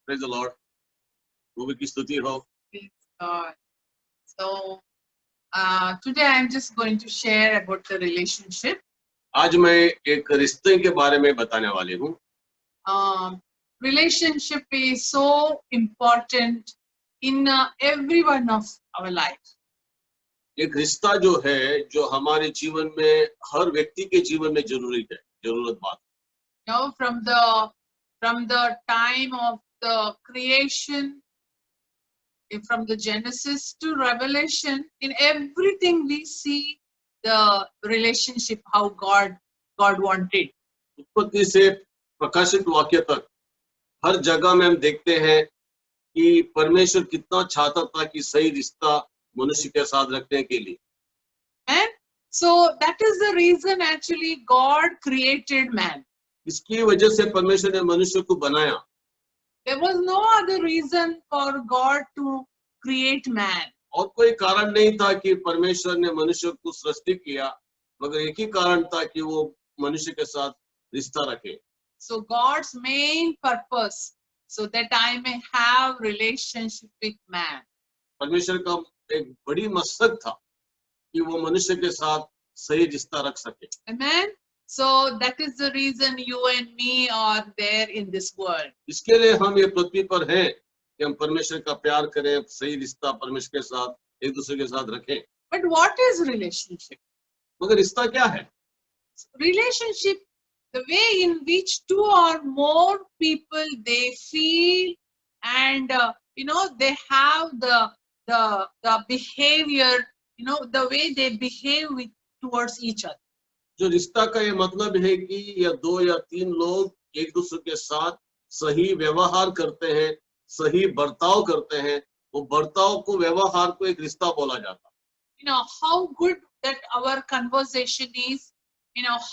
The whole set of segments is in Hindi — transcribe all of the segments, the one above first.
Praise the Lord. प्रभु की स्तुति हो. Praise God. So today I'm just going to share about the relationship. आज मैं एक रिश्ते के बारे में बताने वाली हूँ. Relationship is so important in every one of our life. एक रिश्ता जो है, जो हमारे जीवन में हर व्यक्ति के जीवन में जरूरी है, जरूरत बात. You know, from the time of the creation, from the Genesis to Revelation, in everything we see the relationship how God wanted. उत्पत्ति से प्रकाशित वाक्य तक हर जगह में हम देखते हैं कि परमेश्वर कितना चाहता था कि सही रिश्ता मनुष्य के साथ रखने के लिए. And so that is the reason actually God created man. इसकी वजह से परमेश्वर ने मनुष्य को बनाया. There was no other reason for God to create man. और कोई कारण नहीं था कि परमेश्वर ने मनुष्य को सृष्टि किया, मगर एक ही कारण था कि वो मनुष्य के साथ रिश्ता रखे. So God's main purpose, so that I may have relationship with man. परमेश्वर का एक बड़ी मकसद था कि वो मनुष्य के साथ सही रिश्ता रख सके. Amen. So that is the reason you and me are there in this world. इसके लिए हम ये पृथ्वी पर हैं कि हम परमेश्वर का प्यार करें, सही रिश्ता परमेश्वर के साथ एक दूसरे के साथ रखें. But what is relationship? मगर रिश्ता क्या है? Relationship, the way in which two or more people they feel and they have the behavior, the way they behave towards each other. जो रिश्ता का ये मतलब है कि या दो या तीन लोग एक दूसरे के साथ सही व्यवहार करते हैं, सही बर्ताव करते हैं, वो बर्ताव को, व्यवहार को एक रिश्ता बोला जाता है. How good that our conversation is,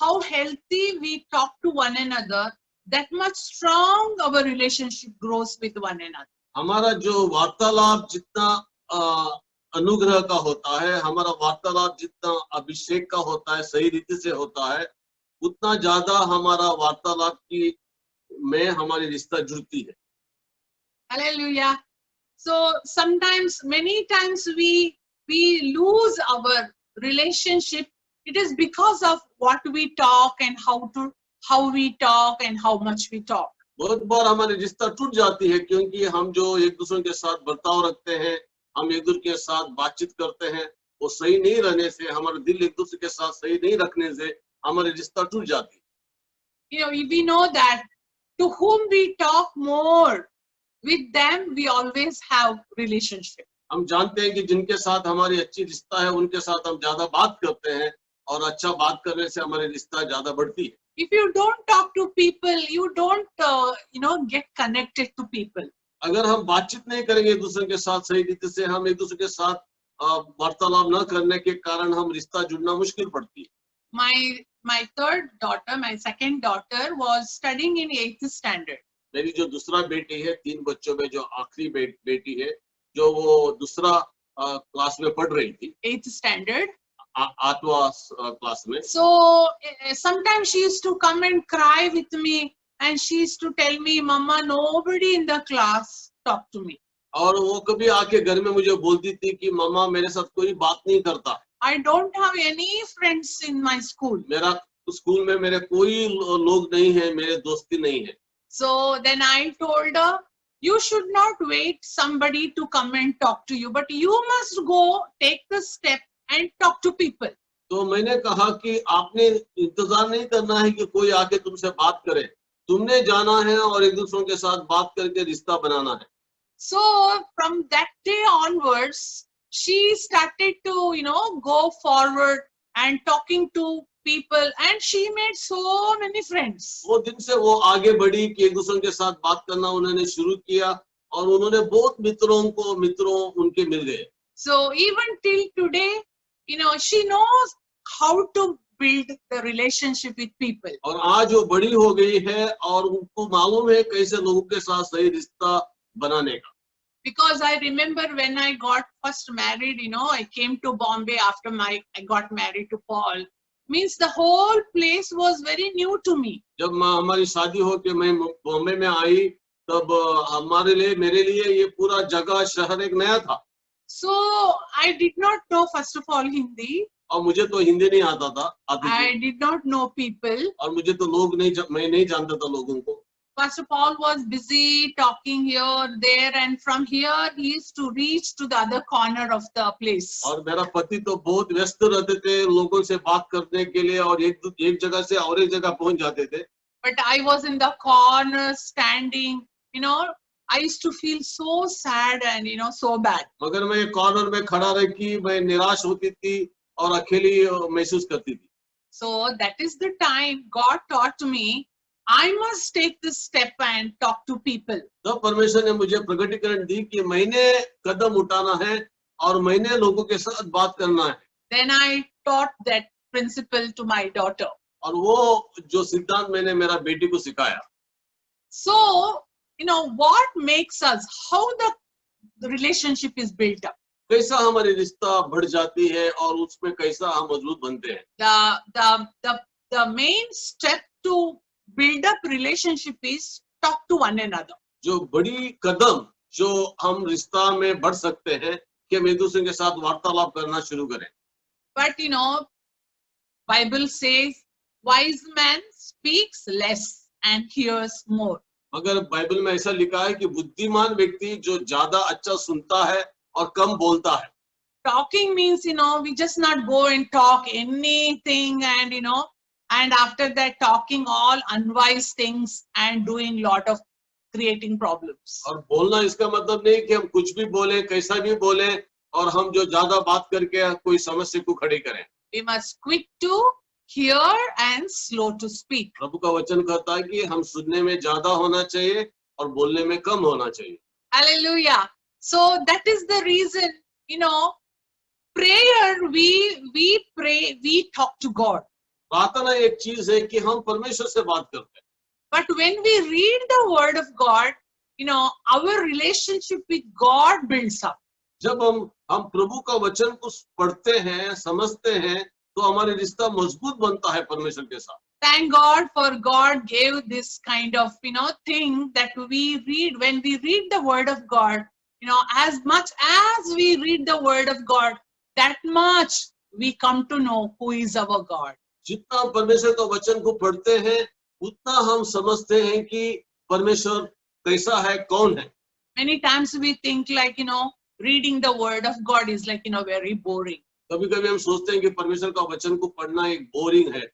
how healthy we talk to one another, that much strong our relationship grows with one another. हमारा जो वार्तालाप जितना अनुग्रह का होता है, हमारा वार्तालाप जितना अभिषेक का होता है, सही रीति से होता है, उतना ज्यादा हमारा वार्तालाप की में हमारी रिश्ता जुड़ती है. Hallelujah. So sometimes, many times we lose our relationship. It is because of what we talk and how we talk and how much we talk. बहुत बार हमारी रिश्ता टूट जाती है क्योंकि हम जो एक दूसरे के साथ बर्ताव रखते हैं, हम एक दूसरे के साथ बातचीत करते हैं, वो सही नहीं रहने से, हमारा दिल एक दूसरे के साथ सही नहीं रखने से हमारी रिश्ता टूट जाती है. We know that to whom we talk more, with them we always have relationship. हम जानते हैं कि जिनके साथ हमारी अच्छी रिश्ता है, उनके साथ हम ज्यादा बात करते हैं और अच्छा बात करने से हमारी रिश्ता ज्यादा बढ़ती है. If you don't talk to people, you don't get connected to people. अगर हम बातचीत नहीं करेंगे एक दूसरे के साथ सही रीति से, हम एक दूसरे के साथ वार्तालाप न करने के कारण हम रिश्ता जुड़ना मुश्किल पड़ती है. My third daughter, my second daughter was studying in 8th standard. मेरी जो दूसरा बेटी है, 3 बच्चों में जो आखिरी बेटी है, जो वो दूसरा क्लास में पढ़ रही थी, 8th standard. 8वां क्लास में. So sometimes she used to come and cry with me, and she used to tell me, "Mama, nobody in the class talk to me." और वो कभी आके घर में मुझे बोलती थी कि मम्मा मेरे साथ कोई बात नहीं करता. I don't have any friends in my school. मेरा स्कूल में मेरे कोई लोग नहीं है, मेरे दोस्ती नहीं है. So then I told her, you should not wait somebody to come and talk to you, but you must go take the step and talk to people. तो मैंने कहा कि आपने इंतजार नहीं करना है कि कोई आके तुमसे बात करे, तुमने जाना है और एक दूसरों के साथ बात करके रिश्ता बनाना है. So from that day onwards, she started to go forward and talking to people, and she made so many friends. वो दिन से वो आगे बढ़ी कि एक दूसरे के साथ बात करना उन्होंने शुरू किया और उन्होंने बहुत मित्रों उनके मिल गए. So even till today, she knows how to build the relationship with people. और आज वो बड़ी हो गई है और उनको मालूम है कैसे लोगों के साथ सही रिश्ता बनाने का. Because I remember when I got first married, I came to Bombay after I got married to Paul. Means the whole place was very new to me. जब हमारी शादी हो के मैं बॉम्बे में आई तब हमारे लिए, मेरे लिए ये पूरा जगह, शहर एक नया था। So I did not know first of all Hindi. और मुझे तो हिंदी नहीं आती थी, I did not know people. और मुझे तो मैं नहीं जानता था लोगों को। Pastor Paul was busy talking here, there, and from here he used to reach to the other corner of the place. और मेरा पति तो बहुत व्यस्त रहते थे लोगों से बात करने के लिए, और एक जगह से और एक जगह पहुंच जाते थे। But I was in the corner standing, I used to feel so sad and, so bad. मगर मैं कॉर्नर में खड़ा रह के मैं निराश होती थी और अकेली महसूस करती थी। So that is the time God taught me, I must take this step and talk to people. तब परमेश्वर ने मुझे प्रकटीकरण दी कि मैंने कदम उठाना है और मैंने लोगों के साथ बात करना है। Then I taught that principle to my daughter. और वो जो सिद्धांत मैंने मेरा बेटी को सिखाया। So, what makes us, how the relationship is built up. कैसा हमारी रिश्ता बढ़ जाती है और उसमें कैसा हम मजबूत बनते हैं। The main step to build up relationship is talk to one another. जो बड़ी कदम जो हम रिश्ता में बढ़ सकते हैं कि हम एक दूसरे के साथ वार्तालाप करना शुरू करें। But Bible says wise man speaks less and hears more. मगर बाइबल में ऐसा लिखा है कि बुद्धिमान व्यक्ति जो ज्यादा अच्छा सुनता है और कम बोलता है। Talking means, we just not go and talk anything and, and after that talking all unwise things and doing lot of creating problems. और बोलना इसका मतलब नहीं कि हम कुछ भी बोले, कैसा भी बोले और हम जो ज्यादा बात करके कोई समस्या को खड़ी करें। We must quick to hear and slow to speak. प्रभु का वचन कहता है कि हम सुनने में ज्यादा होना चाहिए और बोलने में कम होना चाहिए। Hallelujah. So that is the reason, prayer, we pray, we talk to God. प्रार्थना एक चीज है कि हम परमेश्वर से बात करते हैं। But when we read the word of God, our relationship with God builds up. जब हम प्रभु का वचन को पढ़ते हैं, समझते हैं, तो हमारे रिश्ता मजबूत बनता है परमेश्वर के साथ। Thank God for God gave this kind of, thing that we read. When we read the word of God, as much as we read the word of God, that much we come to know who is our God. जितना हम परमेश्वर का वचन को पढ़ते हैं, उतना हम समझते हैं कि परमेश्वर कैसा है, कौन है। Many times we think like, reading the word of God is like, very boring. कभी-कभी हम सोचते हैं कि परमेश्वर का वचन को पढ़ना एक बोरिंग है।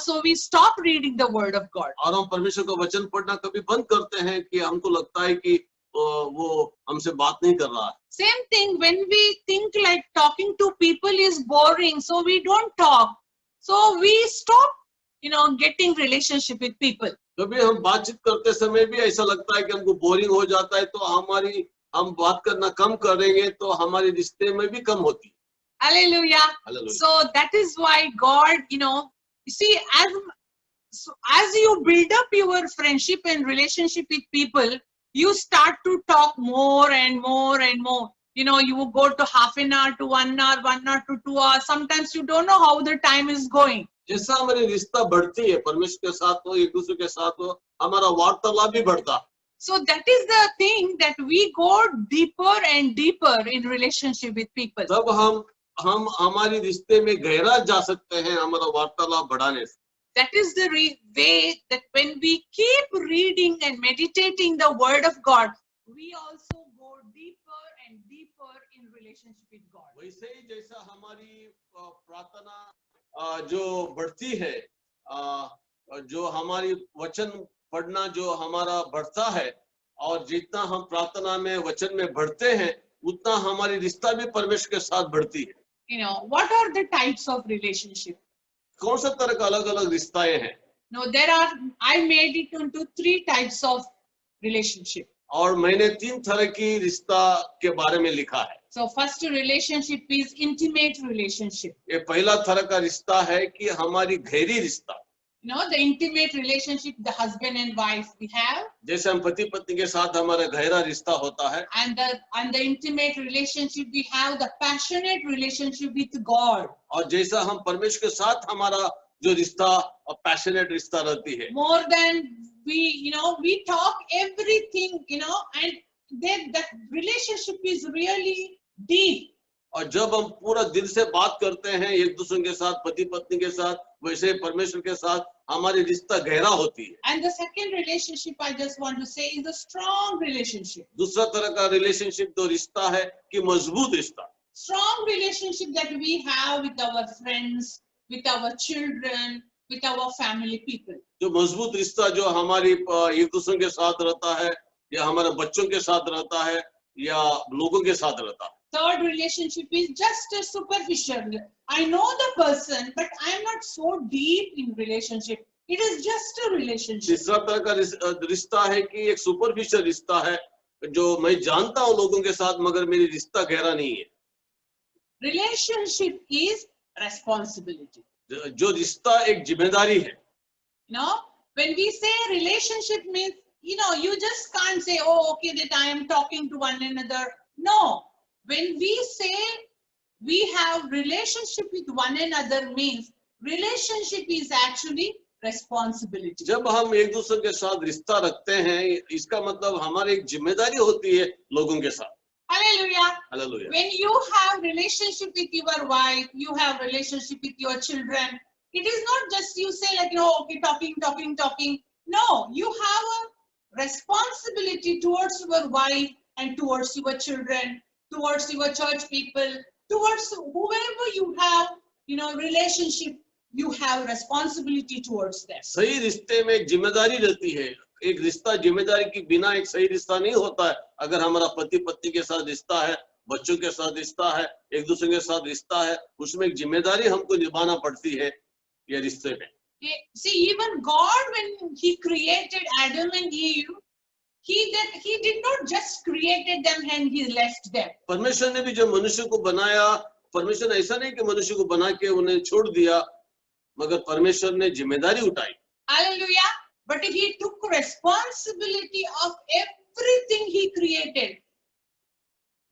So we stop reading the word of God. और हम परमेश्वर का वचन पढ़ना कभी बंद करते हैं कि हमको लगता है कि वो हमसे बात नहीं कर रहा है। Same thing when we think like talking to people is boring, so we don't talk. So we stop, getting relationship with people. कभी हम बातचीत करते समय भी ऐसा लगता है कि हमको बोरिंग हो जाता है, तो हम बात करना कम करेंगे तो हमारे रिश्ते में भी कम होती है। Hallelujah. Hallelujah. So that is why God, you see, as you build up your friendship and relationship with people, you start to talk more and more and more. You will go to half an hour to 1 hour, 1 hour to 2 hours. Sometimes you don't know how the time is going. जैसा हमारी रिश्ता बढ़ती है, परमेश्वर के साथ हो, एक दूसरे के साथ हो, हमारा वार्तालाप भी बढ़ता है। So that is the thing that we go deeper and deeper in relationship with people. तब हम हमारी रिश्ते में गहरा जा सकते हैं हमारा वार्तालाप बढ़ाने से। That is the way that when we keep reading and meditating the word of God, we also go deeper and deeper in relationship with God. वैसे ही जैसा हमारी प्रार्थना जो बढ़ती है, जो हमारी वचन पढ़ना जो हमारा बढ़ता है, और जितना हम प्रार्थना में वचन में बढ़ते हैं, उतना हमारी रिश्ता भी परमेश्वर के साथ बढ़ती है। What are the types of relationship? कौन सा तरह का अलग-अलग रिश्ताएं हैं? No, I made it into 3 types of relationship. और मैंने 3 तरह की रिश्ता के बारे में लिखा है। So first relationship is intimate relationship. ये पहला तरह का रिश्ता है कि हमारी गहरी रिश्ता। The intimate relationship the husband and wife we have. जैसे हम पति पत्नी के साथ हमारा गहरा रिश्ता होता है। And the intimate relationship we have the passionate relationship with God. और जैसा हम परमेश्वर के साथ हमारा जो रिश्ता पैशनेट रिश्ता रहती है। More than we talk everything, and then that relationship is really deep. और जब हम पूरा दिल से बात करते हैं एक दूसरे के साथ, पति पत्नी के साथ, वैसे ही परमेश्वर के साथ हमारी रिश्ता गहरा होती है। And the second relationship I just want to say is a strong relationship. दूसरा तरह का रिलेशनशिप जो रिश्ता है कि मजबूत रिश्ता। Strong relationship that we have with our friends, with our children, with our family people. जो मजबूत रिश्ता जो हमारी एक दूसरे के साथ रहता है, या हमारे बच्चों के साथ रहता है, या लोगों के साथ रहता है। Third relationship is just a superficial. I know the person, but I am not so deep in relationship. It is just a relationship. तीसरा तरह का रिश्ता है कि एक सुपरफिशियल रिश्ता है जो मैं जानता हूँ लोगों के साथ, मगर मेरी रिश्ता गहरा नहीं है। Relationship is responsibility. जो रिश्ता एक जिम्मेदारी है। When we say relationship means, you just can't say, oh, okay, that I am talking to one another. No. When we say we have relationship with one another means relationship is actually responsibility. जब हम एक दूसरे के साथ रिश्ता रखते हैं, इसका मतलब हमारी एक जिम्मेदारी होती है लोगों के साथ। Hallelujah. Hallelujah. When you have relationship with your wife, you have relationship with your children. It is not just you say like, okay, talking. No, you have a responsibility towards your wife and towards your children, towards your church people, towards whoever you have, relationship, you have responsibility towards them. सही रिश्ते में एक जिम्मेदारी रहती है। एक रिश्ता जिम्मेदारी के बिना एक सही रिश्ता नहीं होता है। अगर हमारा पति पत्नी के साथ रिश्ता है, बच्चों के साथ रिश्ता है, एक दूसरे के साथ रिश्ता है, उसमें एक जिम्मेदारी हमको निभाना पड़ती है ये रिश्ते में। See, even God, when He created Adam and Eve, He did not just created them and He left them. परमेश्वर ने भी जब मनुष्य को बनाया, परमेश्वर ने ऐसा नहीं कि मनुष्य को बना के उन्हें छोड़ दिया, मगर परमेश्वर ने जिम्मेदारी उठाई। Hallelujah. But He took responsibility of everything He created.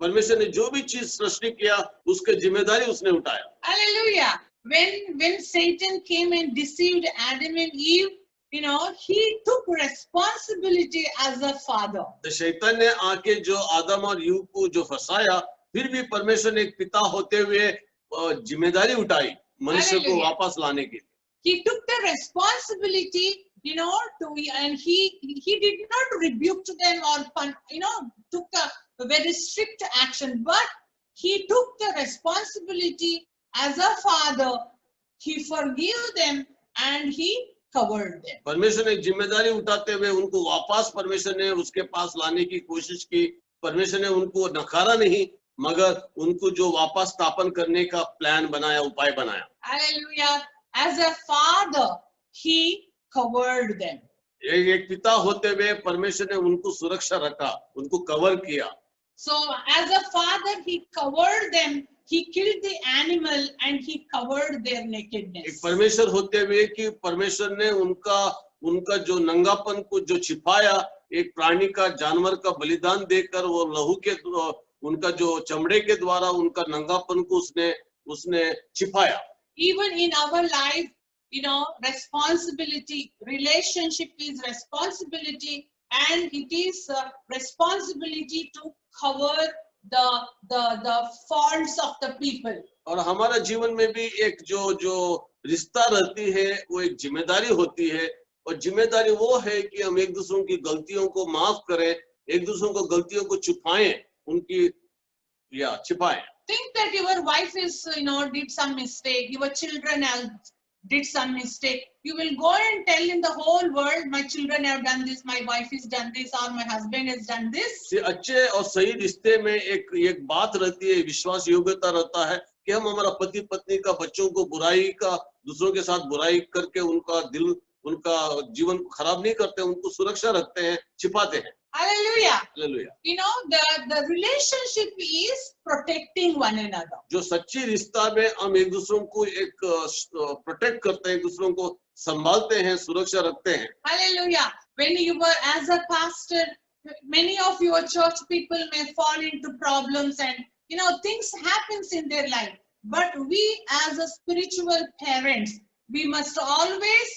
परमेश्वर ने जो भी चीज सृष्टि किया उसकी जिम्मेदारी उसने उठाया। Hallelujah. When Satan came and deceived Adam and Eve, he took responsibility as a father. तो शैतान ने आके जो आदम और यूव को जो फंसाया, फिर भी परमेश्वर ने एक पिता होते हुए जिम्मेदारी उठाई मनुष्य को वापस लाने की। He took the responsibility, and he did not rebuke them or took a very strict action, but he took the responsibility as a father. He forgave them and he covered them. परमेश्वर ने जिम्मेदारी उठाते हुए उनको वापस परमेश्वर ने उसके पास लाने की कोशिश की। परमेश्वर ने उनको नकारा नहीं, मगर उनको जो वापस स्थापन करने का प्लान बनाया, उपाय बनाया। Hallelujah. As a father, he covered them. एक पिता होते हुए परमेश्वर ने उनको सुरक्षा रखा, उनको कवर किया। So as a father, he covered them. He killed the animal and he covered their nakedness. एक परमेश्वर होते हुए कि परमेश्वर ने उनका जो नंगापन को जो छिपाया, एक प्राणी का, जानवर का बलिदान देकर वो लहू के उनका जो चमड़े के द्वारा उनका नंगापन को उसने छिपाया। Even in our life, responsibility, relationship is responsibility, and it is responsibility to cover the faults of the people. और हमारा जीवन में भी एक जो रिश्ता रहती है वो एक जिम्मेदारी होती है, और जिम्मेदारी वो है कि हम एक दूसरों की गलतियों को माफ करें, एक दूसरों को गलतियों को छुपाएं, उनकी छिपाएं। Think that your wife is, did some mistake, your children have did some mistake. You will go and tell in the whole world, my children have done this, my wife has done this, or my husband has done this. अच्छे और सही रिश्ते में एक बात रहती है, विश्वास योग्यता रहता है कि हम हमारा पति पत्नी का, बच्चों को दूसरों के साथ बुराई करके उनका जीवन खराब नहीं करते, उनको सुरक्षा रखते हैं, छिपाते हैं। Hallelujah. Hallelujah. The relationship is protecting one another. जो सच्ची रिश्ता में हम एक दूसरों को एक प्रोटेक्ट करते हैं, एक दूसरों को संभालते हैं, सुरक्षा रखते हैं। Hallelujah. When you were as a pastor, many of your church people may fall into problems and things happens in their life. But we as a spiritual parents, we must always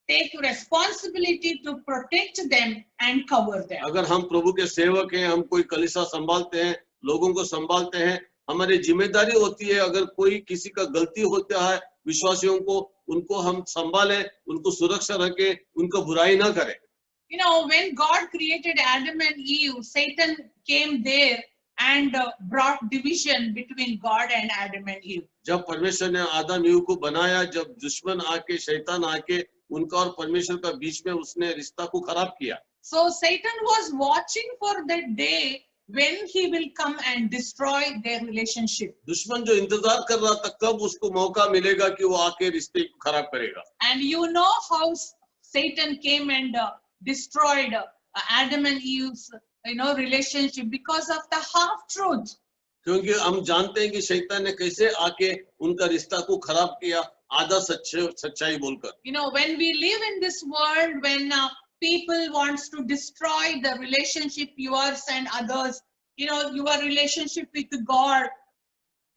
take responsibility to protect them and cover them. अगर हम प्रभु के सेवक हैं, हम कोई कलीसिया संभालते हैं, लोगों को संभालते हैं, हमारी जिम्मेदारी होती है अगर कोई किसी का गलती होता है विश्वासियों को, उनको हम संभालें, उनको सुरक्षा रखें, उनको बुराई ना करें. You know, when God created Adam and Eve, Satan came there and brought division between God and Adam and Eve. जब परमेश्वर ने आदम ईव को बनाया, जब दुश्मन आके, शैतान आके उनका और परमेश्वर का बीच में उसने रिश्ता को खराब किया. So Satan was watching for that day when he will come and destroy their relationship. दुश्मन जो इंतजार कर रहा था कब उसको मौका मिलेगा कि वो आके रिश्ते को खराब करेगा. And you know how Satan came and destroyed Adam and Eve's relationship because of the half truth. क्योंकि हम जानते हैं कि शैतान ने कैसे आके उनका रिश्ता को खराब किया आधा सच्चाई बोलकर. You know, when we live in this world, when people wants to destroy the relationship yours and others, your relationship with God,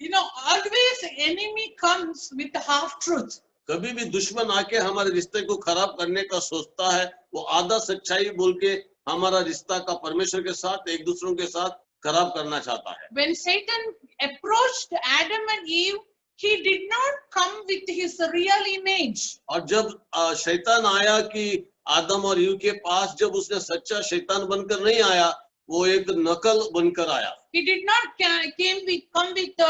always enemy comes with half truth. कभी भी दुश्मन आके हमारे रिश्ते को खराब करने का सोचता है, वो आधा सच्चाई बोल के हमारा रिश्ता का परमेश्वर के साथ, एक दूसरों के साथ खराब करना चाहता है. When Satan approached Adam and Eve, he did not come with his real image. और जब शैतान आया कि आदम और ईव के पास, जब उसने सच्चा शैतान बनकर नहीं आया, वो एक नकल बनकर आया. He did not come with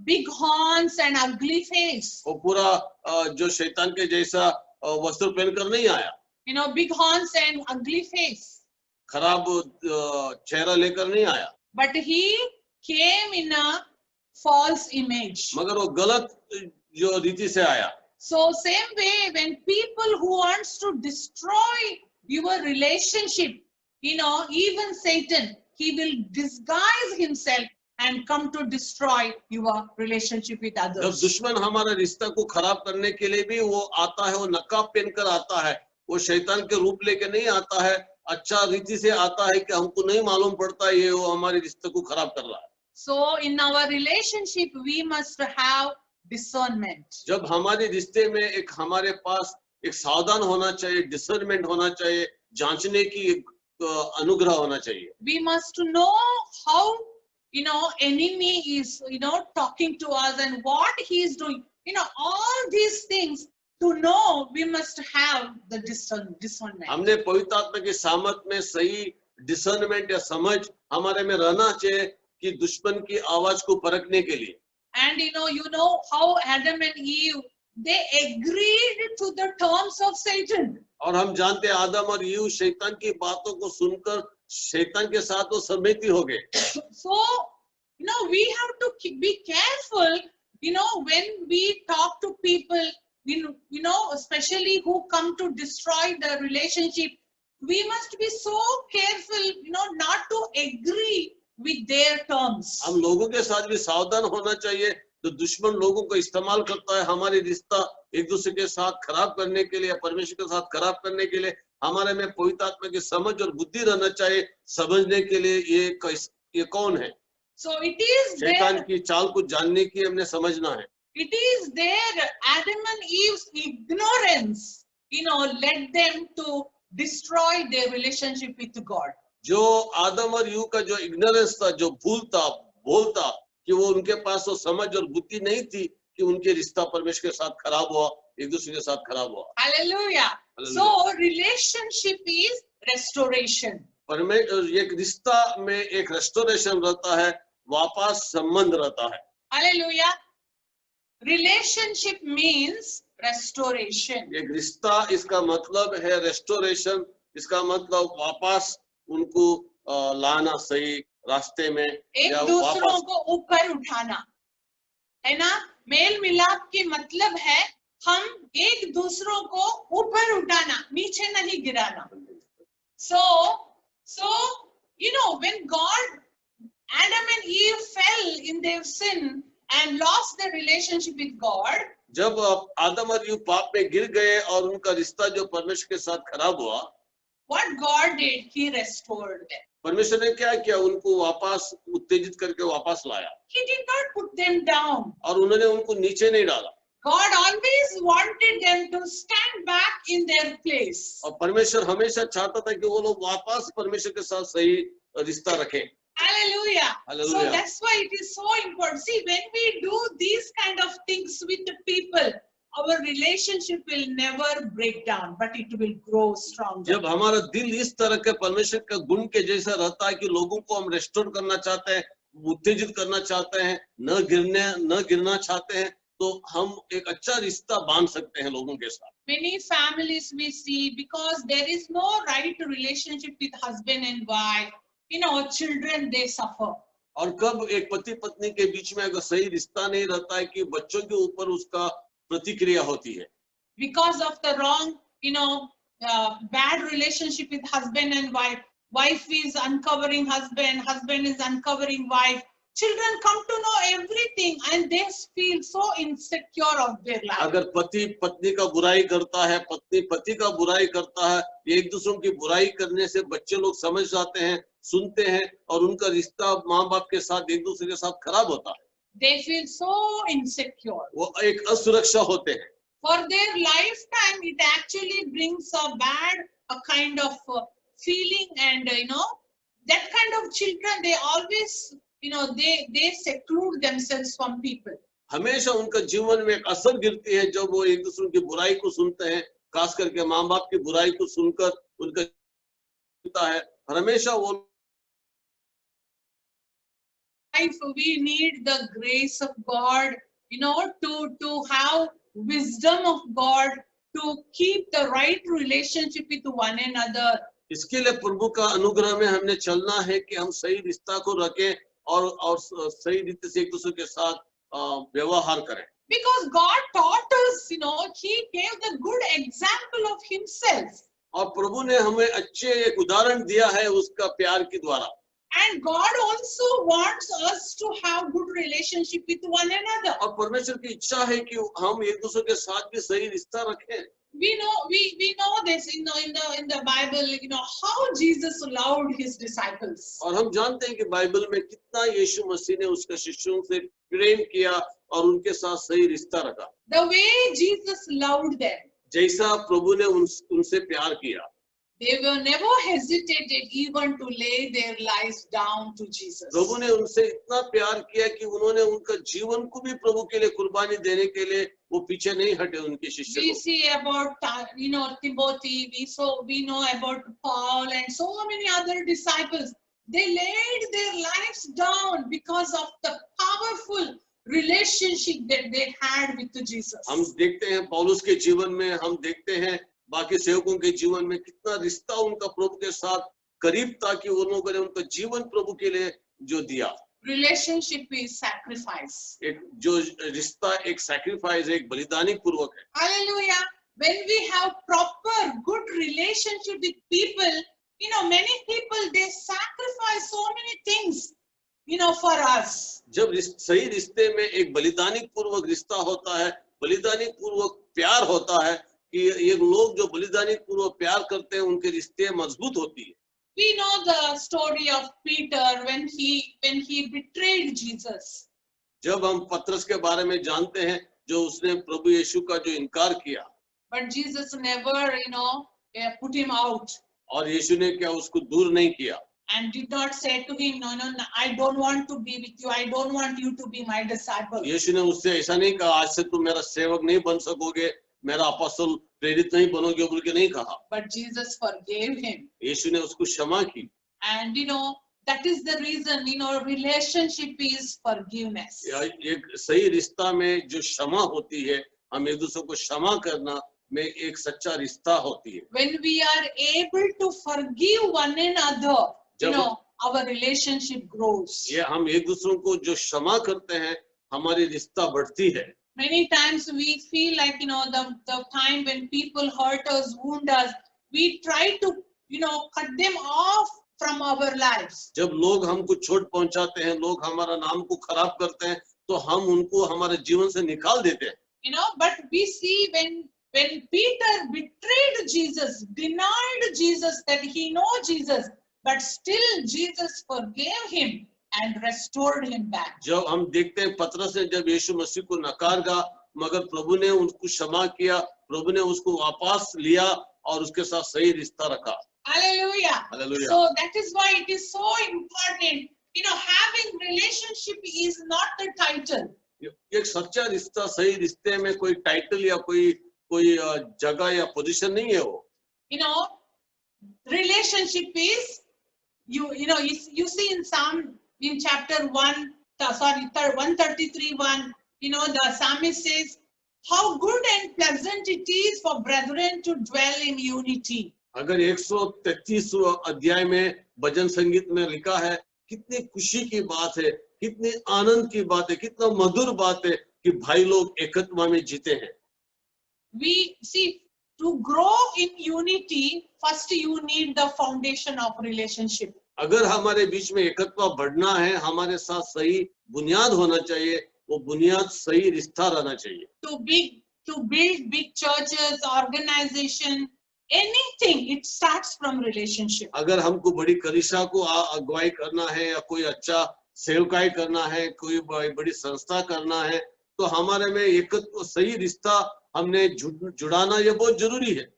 big horns and ugly face. वो पूरा जो शैतान के जैसा वस्त्र पहनकर नहीं आया. Big horns and ugly face. खराब चेहरा लेकर नहीं आया. But he came in a false image. मगर वो गलत जो रीति से आया. So same way, when people who wants to destroy your relationship, even Satan, he will disguise himself and come to destroy your relationship with जब others. दुश्मन हमारा रिश्ता को खराब करने के लिए भी वो आता है, वो नकाब पहनकर आता है, वो शैतान के रूप लेके नहीं आता है, अच्छा रीति से आता है कि हमको नहीं मालूम पड़ता ये वो हमारे रिश्ते को खराब कर रहा है. So in our relationship, we must have discernment. जब हमारे रिश्ते में एक हमारे पास एक सावधान होना चाहिए, डिसर्नमेंट होना चाहिए, जांचने की एक अनुग्रह होना चाहिए. We must know how enemy is talking to us and what he is doing. All these things to know, we must have the discernment. हमने पवित्र आत्मा की सामर्थ में सही डिसर्नमेंट या समझ हमारे में रहना चाहिए कि दुश्मन की आवाज को परखने के लिए. And you know how Adam and Eve, they agreed to the terms of Satan. और हम जानते हैं आदम और ईव शैतान की बातों को सुनकर शैतान के साथ वो सम्मति हो गए. So we have to be careful when we talk to people, especially who come to destroy the relationship. We must be so careful not to agree with their terms. हम लोगों के साथ भी सावधान होना चाहिए. तो दुश्मन लोगों को इस्तेमाल करता है हमारे रिश्ता एक दूसरे के साथ खराब करने के लिए, परमेश्वर के साथ खराब करने के लिए. हमारे में पवित्र आत्मा की समझ और बुद्धि रहना चाहिए समझने के लिए ये कौन है. So it is शैतान there, की चाल को जानने की हमने समझना है. it is there Adam and Eve's ignorance led them to destroy their relationship with God. जो आदम और ईव का जो इग्नोरेंस था, जो भूल था, बोल था कि वो उनके पास वो समझ और बुद्धि नहीं थी कि उनके रिश्ता परमेश्वर के साथ खराब हुआ, एक दूसरे के साथ खराब हुआ. Hallelujah. Hallelujah. So relationship is restoration. एक रिश्ता में एक रेस्टोरेशन रहता है, वापस संबंध रहता है. Hallelujah. Relationship means restoration. एक रिश्ता, इसका मतलब है रेस्टोरेशन, इसका मतलब वापस उनको लाना सही रास्ते में, एक या दूसरों वापस को ऊपर उठाना, है ना. मेल मिलाप के मतलब है हम एक दूसरों को ऊपर उठाना, नीचे नहीं गिराना. So when God, Adam and Eve fell in their sin and lost their relationship with God, जब आदम और ईव पाप में गिर गए और उनका रिश्ता जो परमेश्वर के साथ खराब हुआ, what God did, He restored them. परमेश्वर ने क्या किया, उनको वापस उत्तेजित करके वापस लाया. He did not put them down. और उन्होंने उनको नीचे नहीं डाला. God always wanted them to stand back in their place. और परमेश्वर हमेशा चाहता था कि वो लोग वापस परमेश्वर के साथ सही रिश्ता रखें। Hallelujah. So Hallelujah. that's why it is so important. See, when we do these kind of things with the people, our relationship will never break down, but it will grow stronger. जब हमारा दिल इस तरह के परमेश्वर का गुण के जैसा रहता है कि लोगों को हम रेस्टोर करना चाहते हैं, उत्तेजित करना चाहते हैं, न गिरना चाहते हैं, तो हम एक अच्छा रिश्ता बांध सकते हैं लोगों के साथ। Many families we see, because there is no right relationship with husband and wife, children, they suffer. और कब एक पति पत्नी के बीच में अगर सही रिश्ता नहीं रहता है कि बच्चों के ऊपर उसका प्रतिक्रिया होती है। Because of the wrong, bad relationship with husband and wife. Wife is uncovering husband, husband is uncovering wife. Children come to know everything and they feel so insecure of their life. अगर पति पत्नी का बुराई करता है, पत्नी पति का बुराई करता है, एक दूसरों की बुराई करने से बच्चे लोग समझ जाते हैं, सुनते हैं और उनका रिश्ता माँ बाप के साथ एक दूसरे के साथ खराब होता है। They feel so insecure. वो एक असुरक्षा होते हैं। For their lifetime, it actually brings a kind of feeling, and that kind of children, they always they seclude themselves from people. हमेशा उनका जीवन में एक असर गिरती है जब वो एक दूसरे की बुराई को सुनते हैं, खास करके माँ बाप की बुराई को सुनकर उनका होता है। हमेशा वो we need the grace of God, to have wisdom of God, to keep the right relationship with one another. इसके लिए प्रभु का अनुग्रह में हमने चलना है कि हम सही रिश्ता को रखें और सही रीति से एक दूसरे के साथ व्यवहार करें। Because God taught us, He gave the good example of Himself. और प्रभु ने हमें अच्छे एक उदाहरण दिया है उसका प्यार के द्वारा। And God also wants us to have good relationship with one another. और परमेश्वर की इच्छा है कि हम एक दूसरे के साथ भी सही रिश्ता रखें। We know this, in the Bible, how Jesus loved His disciples. और हम जानते हैं कि बाइबल में कितना यीशु मसीह ने उसके शिष्यों से प्रेम किया और उनके साथ सही रिश्ता रखा। The way Jesus loved them, जैसा प्रभु ने उनसे प्यार किया, they were never hesitated even to lay their lives down to Jesus. प्रभु ने उनसे इतना प्यार किया कि उन्होंने उनका जीवन को भी प्रभु के लिए कुर्बानी देने के लिए वो पीछे नहीं हटे उनके शिष्य We को। see about Timothy, we know about Paul and so many other disciples. They laid their lives down because of the powerful relationship that they had with Jesus. हम देखते हैं पौलुस के जीवन में, हम देखते हैं बाकी सेवकों के जीवन में कितना रिश्ता उनका प्रभु के साथ करीब था कि उन लोगों ने उनका जीवन प्रभु के लिए जो दिया। Relationship is sacrifice. एक जो रिश्ता एक सैक्रिफाइस, एक बलिदानी पूर्वक है। Hallelujah. When we have proper good relationship with people, many people, they sacrifice so many things, for us. जब सही रिश्ते में एक बलिदानी पूर्वक रिश्ता होता है, बलिदानी पूर्वक प्यार होता है कि ये लोग जो बलिदानी पूर्वक प्यार करते हैं उनके रिश्ते मजबूत होती है। We know the story of Peter when he betrayed Jesus. जब हम पतरस के बारे में जानते हैं जो उसने प्रभु यीशु का जो इनकार किया, But Jesus never, put him out और यीशु ने क्या उसको दूर नहीं किया and did not say to him, no, I don't want to be with you. I don't want you to be my disciple. यीशु ने उससे ऐसा नहीं कहा आज से तुम मेरा सेवक नहीं बन सकोगे, मेरा अपोस्तल प्रेरित नहीं बनोगे बोल के नहीं कहा। But Jesus forgave him. यीशु ने उसको क्षमा की। And that is the reason, relationship is forgiveness. एक सही रिश्ता में जो क्षमा होती है, हम एक दूसरे को क्षमा करना में एक सच्चा रिश्ता होती है। When we are able to forgive one another, our relationship grows. ये हम एक दूसरों को जो क्षमा करते हैं, हमारी रिश्ता बढ़ती है। Many times we feel like, the time when people hurt us, wound us, we try to, cut them off from our lives. जब लोग हमको चोट पहुंचाते हैं, लोग हमारा नाम को खराब करते हैं, तो हम उनको हमारे जीवन से निकाल देते हैं। But we see when Peter betrayed Jesus, denied Jesus that he knows Jesus, but still Jesus forgave him and restored him back. जब हम देखते हैं पतरस ने जब यीशु मसीह को नकार मगर प्रभु ने उसको क्षमा किया, प्रभु ने उसको वापस लिया और उसके साथ सही रिश्ता रखा। Hallelujah. Hallelujah. So that is why it is so important. Having relationship is not the title. एक सच्चा रिश्ता, सही रिश्ते में कोई टाइटल या कोई जगह या पोजीशन नहीं है वो। Relationship is you see in Psalm in chapter 133:1, the psalmist says, how good and pleasant it is for brethren to dwell in unity. अगर 133 अध्याय में भजन संगीत में लिखा है, कितनी खुशी की बात है, कितनी आनंद की बात है, कितना मधुर बात है कि भाई लोग एकत्व में जीते हैं। We see, to grow in unity, first you need the foundation of relationship. अगर हमारे बीच में एकत्व बढ़ना है, हमारे साथ सही बुनियाद होना चाहिए, वो बुनियाद सही रिश्ता रहना चाहिए। To build big churches, organization, anything, it starts from relationship. अगर हमको बड़ी कलीसिया को अगुवाई करना है या कोई अच्छा सेवकाई करना है, कोई बड़ी संस्था करना है, तो हमारे में एकत्व सही रिश्ता हमने जुड़ाना ये बहुत जरूरी है।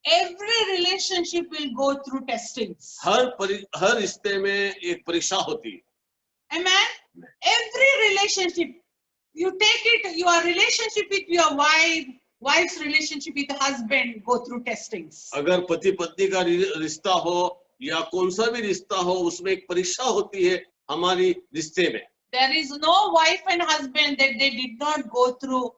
Every relationship will go through testings. हर रिश्ते में एक परीक्षा होती है। Amen. Every relationship, you take it, your relationship with your wife's relationship with husband go through testings. अगर पति पत्नी का रिश्ता हो या कौन सा भी रिश्ता हो, उसमें एक परीक्षा होती है हमारी रिश्ते में। There is no wife and husband that they did not go through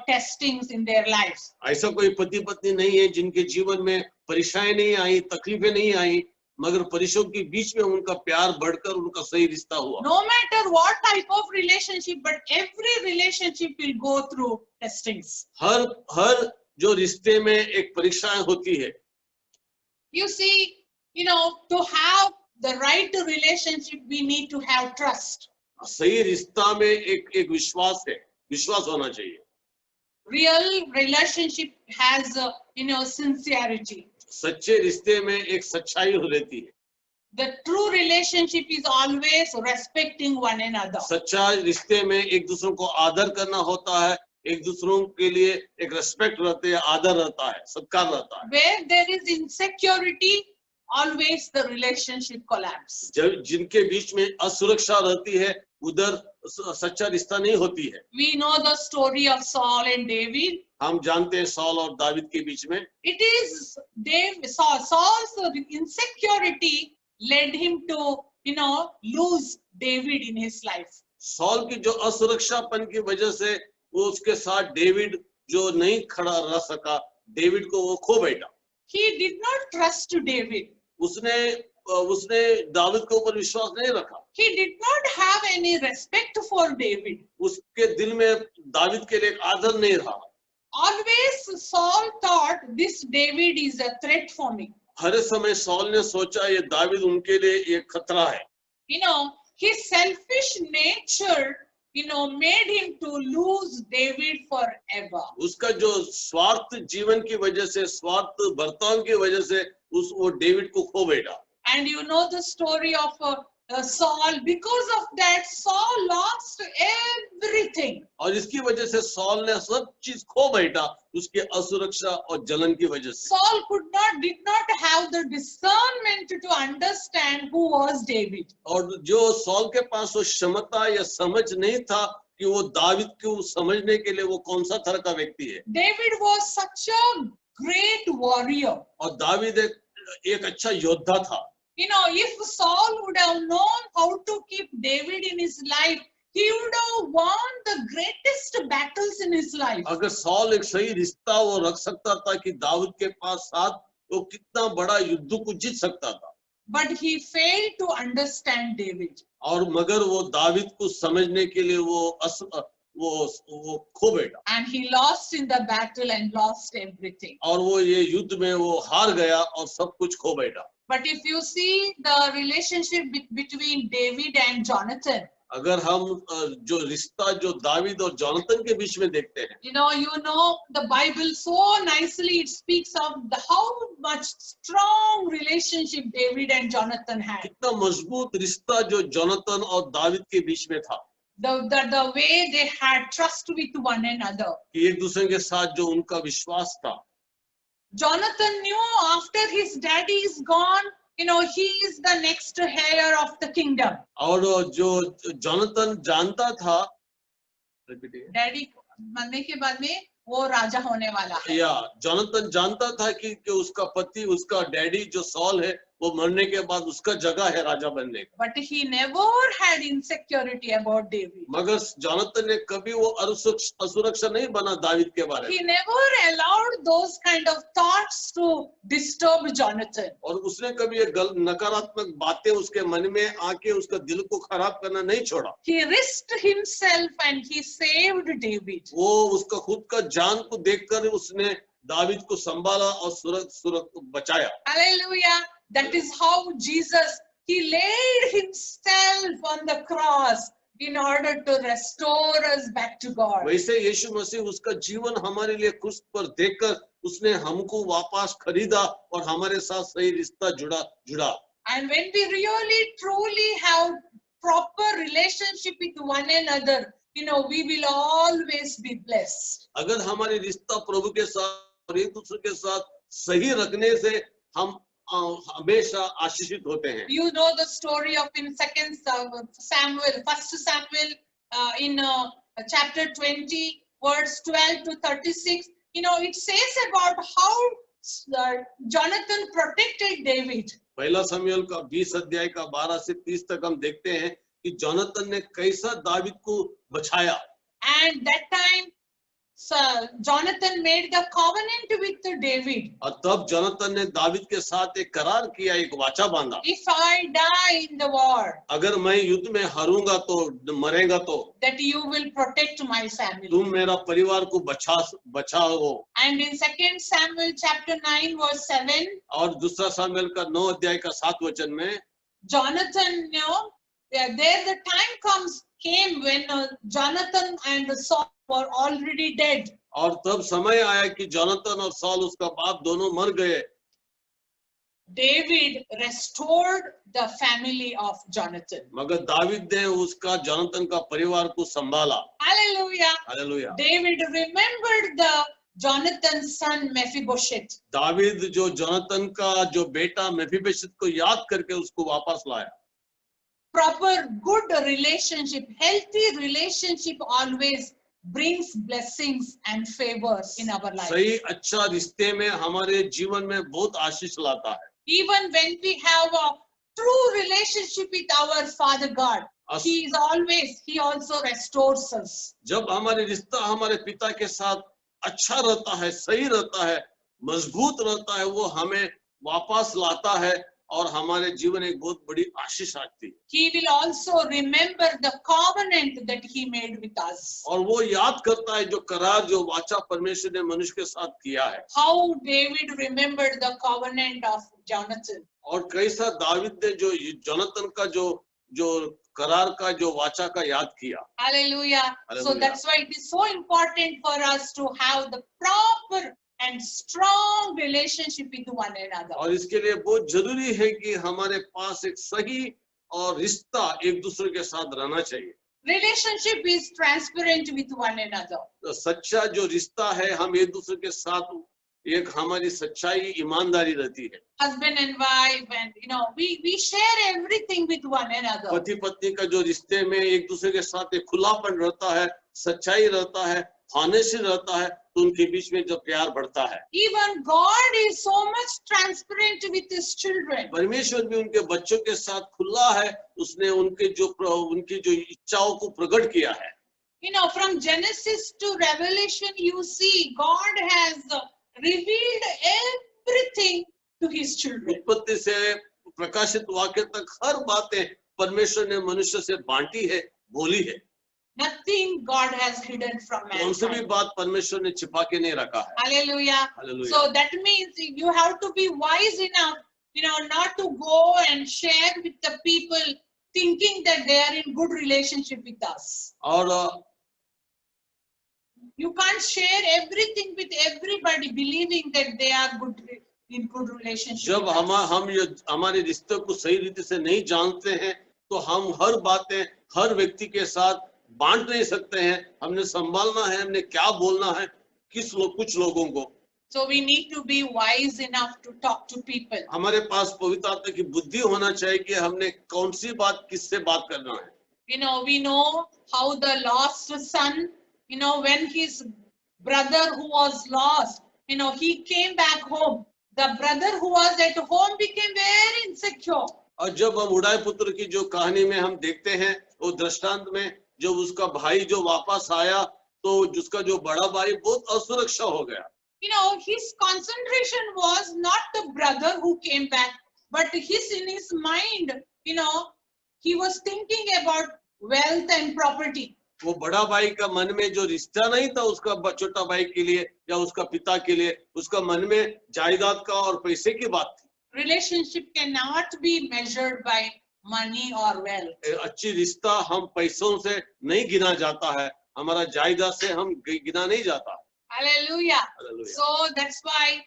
testings in their lives. ऐसा कोई पति पत्नी नहीं है जिनके जीवन में परीक्षाएं नहीं आई, तकलीफें नहीं आई, मगर परीक्षाओं के बीच में उनका प्यार बढ़कर उनका सही रिश्ता हुआ। No matter what type of relationship, but every relationship will go through testings. हर जो रिश्ते में एक परीक्षाएं होती है। You see, to have the right relationship, we need to have trust. सही रिश्ता में एक विश्वास है, विश्वास होना चाहिए। Real relationship has sincerity. सच्चे रिश्ते में एक सच्चाई रहती है। The true relationship is always respecting one another. सच्चा रिश्ते में एक दूसरों को आदर करना होता है, एक दूसरों के लिए एक रेस्पेक्ट रहते है, आदर रहता है, सत्कार रहता है। Where there is insecurity, always the relationship collapse. जब जिनके बीच में असुरक्षा रहती है, उधर सच्चा रिश्ता नहीं होती है। We know the story of Saul and David. हम जानते हैं सॉल और दावीद के बीच में। It is Saul's insecurity led him to lose David in his life. Saul की जो असुरक्षापन की वजह से वो उसके साथ डेविड जो नहीं खड़ा रह सका, डेविड को वो खो बैठा। He did not trust David. उसने दावीद के ऊपर विश्वास नहीं रखा। He did not have any respect for David. उसके दिल में दावीद के लिए आदर नहीं रहा। Always Saul thought this David is a threat for me. हर समय सॉल ने सोचा ये दावीद उनके लिए एक खतरा है। His selfish nature made him to lose David forever. उसका जो स्वार्थ जीवन की वजह से, स्वार्थ बर्ताव की वजह से वो डेविड को खो बैठा। And you know the story of Saul. Because of that, Saul lost everything. और इसकी वजह से सॉल ने सब चीज खो बैठा, उसके असुरक्षा और जलन की वजह से। Saul did not have the discernment to understand who was David. और जो सॉल के पास वो क्षमता या समझ नहीं था कि वो दावीद को समझने के लिए वो कौन सा तरह का व्यक्ति है। David was such a great warrior. और दावीद एक अच्छा योद्धा था। If Saul would have known how to keep David in his life, he would have won the greatest battles in his life. अगर सॉल एक सही रिश्ता वो रख सकता था कि दाऊद के पास साथ, वो कितना बड़ा युद्ध को जीत सकता था। But he failed to understand David. और मगर वो दावीद को समझने के लिए वो खो बैठा। And he lost in the battle and lost everything. और वो ये युद्ध में वो हार गया और सब कुछ खो बैठा। But if you see the relationship between David and Jonathan, अगर हम जो रिश्ता जो दावीद और जोनाथन के बीच में देखते हैं, you know the Bible so nicely it speaks of how much strong relationship David and Jonathan had. कितना मजबूत रिश्ता जो जोनाथन और दावीद के बीच में था। the way they had trust with one another. कि एक दूसरे के साथ जो उनका विश्वास था. Jonathan knew after his daddy is gone, he is the next heir of the kingdom. और जो जोनाथन जानता था, डैडी मरने के बाद में वो राजा होने वाला है. या जोनाथन जानता था कि उसका पति, उसका डैडी जो सॉल है, वो मरने के बाद उसका जगह है राजा बनने का. But he never had insecurity about David. मगर जोनाथन ने कभी वो असुरक्षा नहीं बना दावीद के बारे में. He never allowed those kind of thoughts to disturb Jonathan. और उसने कभी ये नकारात्मक बातें उसके मन में आके उसका दिल को खराब करना नहीं छोड़ा. He risked himself and he saved David. वो उसका खुद का जान को देखकर उसने दावीद को संभाला और सुरक्षित बचाया. Hallelujah. That is how Jesus, he laid himself on the cross in order to restore us back to God. वैसे यीशु मसीह उसका जीवन हमारे लिए क्रूस पर देकर उसने हमको वापस खरीदा और हमारे साथ सही रिश्ता जुड़ा. And when we really truly have proper relationship with one another, we will always be blessed. अगर हमारी रिश्ता प्रभु के साथ और एक दूसरे के साथ सही रखने से हम हमेशा आशीषित होते हैं. You know the story of in First Samuel, in chapter 20, verse 12 to 36. It says about how Jonathan protected David. पहला शमूएल का 20 अध्याय का 12 से 30 तक हम देखते हैं कि जोनाथन ने कैसा दावीद को बचाया. And that time, Jonathan made the covenant with David. और तब जोनाथन ने दावीद के साथ एक करार किया, एक वाचा बांधा. If I die in the war, अगर मैं युद्ध में हारूंगा तो मरेगा तो that you will protect my family. तुम मेरा परिवार को बचाओ. And in 2 Samuel chapter 9 verse 7, और दूसरा शमूएल का 9 अध्याय का 7 वचन में Jonathan, there the time came when Jonathan and Saul were already dead. और तब समय आया कि जोनाथन और सॉल उसका बाप दोनों मर गए. David restored the family of Jonathan. मगर दावीद ने उसका जोनाथन का परिवार को संभाला. Hallelujah. Hallelujah. David remembered the Jonathan's son Mephibosheth. David जो जोनाथन का जो बेटा मेफीबोशेत को याद करके उसको वापस लाया. Proper good relationship, healthy relationship always brings blessings and favors in our life. सही अच्छा रिश्ते में हमारे जीवन में बहुत आशीष लाता है. Even when we have a true relationship with our Father God, He also restores us. जब हमारे रिश्ता हमारे पिता के साथ अच्छा रहता है, सही रहता है, मजबूत रहता है, वो हमें वापस लाता है और हमारे जीवन एक बहुत बड़ी आशीष आती है. He will also remember the covenant that He made with us. और वो याद करता है जो करार, जो वाचा परमेश्वर ने मनुष्य के साथ किया है. How David remembered the covenant of Jonathan. और कैसा दावीद ने जो जोनाथन का जो करार का जो वाचा का याद किया. Hallelujah. So Hallelujah. that's why it is so important for us to have the proper and strong relationship with one another. और इसके लिए बहुत जरूरी है कि हमारे पास एक सही और रिश्ता एक दूसरे के साथ रहना चाहिए. Relationship is transparent with one another. तो सच्चा जो रिश्ता है, हम एक दूसरे के साथ एक हमारी सच्चाई ईमानदारी रहती है. Husband and wife, and we share everything with one another. पति पत्नी का जो रिश्ते में एक दूसरे के साथ एक खुलापन रहता है, सच्चाई रहता है, होनेस्टी रहता है, तो उनके बीच में जो प्यार बढ़ता है. Even God is so much transparent with His children. परमेश्वर भी उनके बच्चों के साथ खुला है. उसने उनकी जो इच्छाओं को प्रकट किया है. From Genesis to Revelation, you see God has revealed everything to His children. उत्पत्ति से प्रकाशित वाक्य तक हर बातें परमेश्वर ने मनुष्य से बांटी है, बोली है. Nothing God has hidden from कौन सी भी mankind. बात परमेश्वर ने छिपा के नहीं रखा है. Hallelujah. Hallelujah. So that means you have to be wise enough, not to go and share with the people thinking that they are in good relationship with us. और You can't share everything with everybody believing that they are in good relationship जब with us. हम हमारे रिश्ते को सही रीति से नहीं जानते हैं, तो हम हर बातें हर व्यक्ति के साथ बांट नहीं सकते हैं, हमने संभालना है, हमने क्या बोलना है कुछ लोगों को। So we need to be wise enough to talk to people. हमारे पास पवित्र आत्मा की बुद्धि होना चाहिए कि हमने कौन सी बात किससे बात करना है। We know how the lost son, when his brother who was lost, he came back home. The brother who was at home became very insecure. और जब हम उड़ाए पुत्र की जो कहानी में हम देखते हैं, वो दृष्टांत में जब उसका भाई जो वापस आया, तो उसका जो बड़ा भाई बहुत असुरक्षा हो गया। His concentration was not the brother who came back, but in his mind, he was thinking about wealth and property. वो बड़ा भाई का मन में जो रिश्ता नहीं था उसका छोटा भाई के लिए या उसका पिता के लिए, उसका मन में जायदाद का और पैसे की बात थी। Relationship cannot be measured by money or wealth. अच्छी रिश्ता हम पैसों से नहीं गिना जाता है, हमारा जायदाद से हम गिना नहीं जाता। Hallelujah. Hallelujah. So that's why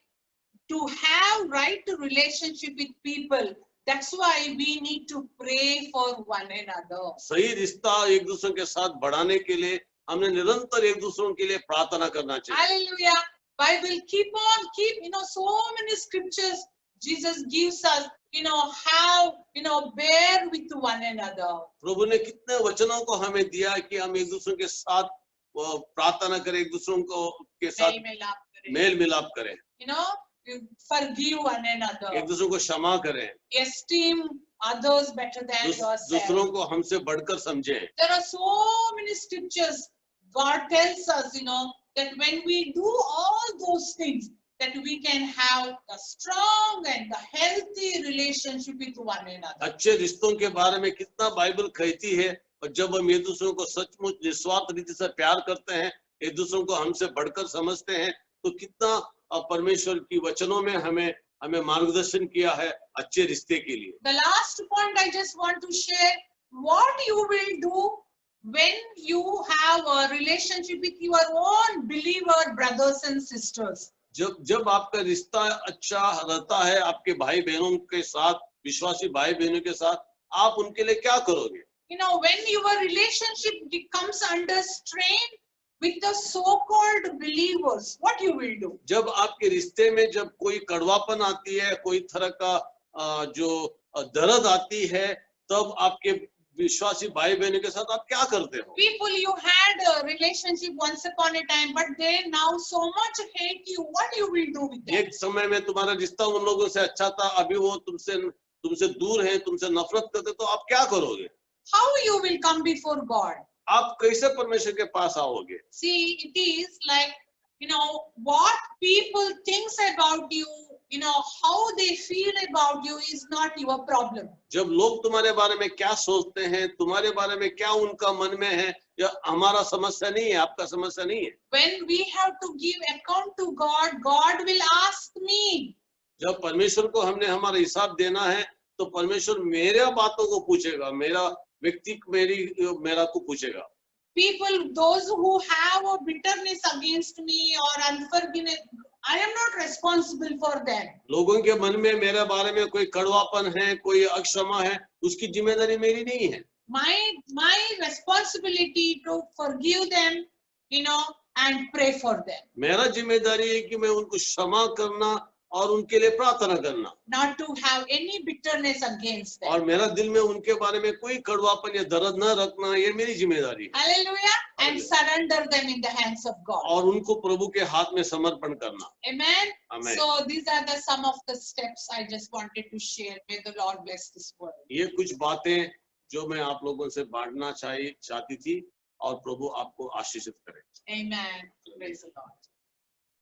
to have right relationship with people, that's why we need to pray for one another. सही रिश्ता एक दूसरे के साथ बढ़ाने के लिए हमने निरंतर एक दूसरों के लिए प्रार्थना करना चाहिए। Hallelujah. Bible keep so many scriptures Jesus gives us, how, bear with one another. प्रभु ने कितने वचनों को हमें दिया कि हम एक दूसरे के साथ प्रार्थना करें, एक दूसरों को के साथ मेल मिलाप करें, forgive one another, एक दूसरों को क्षमा करें, esteem others better than yourself. दूसरों को हमसे बढ़कर समझें। There are so many scriptures. God tells us, that when we do all those things, that we can have a strong and a healthy relationship with one another. अच्छे रिश्तों के बारे में कितना बाइबल कहती है, और जब हम एक दूसरों को सचमुच निस्वार्थ रीति से प्यार करते हैं, एक दूसरों को हमसे बढ़कर समझते हैं, तो कितना परमेश्वर की वचनों में हमें मार्गदर्शन किया है अच्छे रिश्ते के लिए। The last point I just want to share, what you will do when you have a relationship with your own believer brothers and sisters. जब आपका रिश्ता अच्छा रहता है आपके भाई बहनों के साथ, विश्वासी भाई बहनों के साथ, आप उनके लिए क्या करोगे? When your relationship comes under strain with the so-called believers, what you will do? जब आपके रिश्ते में जब कोई कड़वापन आती है, कोई तरह का जो दर्द आती है, तब आपके विश्वासी भाई बहनों के साथ आप क्या करते हो? People you had a relationship once upon a time, but they now so much hate you. What you will do with them? एक समय में तुम्हारा रिश्ता उन लोगों से अच्छा था, अभी वो तुमसे दूर हैं, तुमसे नफरत करते, तो आप क्या करोगे? How you will come before God? आप कैसे परमेश्वर के पास आओगे? See, it is like, what people thinks about you, how they feel about you is not your problem. जब लोग तुम्हारे बारे में क्या सोचते हैं, तुम्हारे बारे में क्या उनका मन में है, या हमारा समस्या नहीं है, आपका समस्या नहीं है। When we have to give account to God, God will ask me. जब परमेश्वर को हमने हमारा हिसाब देना है, तो परमेश्वर मेरे बातों को पूछेगा, मेरा को पूछेगा। People, those who have a bitterness against me or unforgiveness, I am not responsible for them. लोगों के मन में मेरे बारे में कोई कड़वापन है, कोई अक्षमा है, उसकी जिम्मेदारी मेरी नहीं है। My responsibility to forgive them, and pray for them. मेरा जिम्मेदारी है कि मैं उनको क्षमा करना और उनके लिए प्रार्थना करना, not to have any bitterness against them. और मेरा दिल में उनके बारे में कोई कड़वापन या दर्द न रखना, ये मेरी जिम्मेदारी है। Hallelujah. And surrender them in the hands of God. और उनको प्रभु के हाथ में समर्पण करना। Amen. Amen. So these are some of the steps I just wanted to share. May the Lord bless this word. ये कुछ बातें जो मैं आप लोगों से बांटना चाहती थी, और प्रभु आपको आशीषित करे। Amen. Praise the Lord.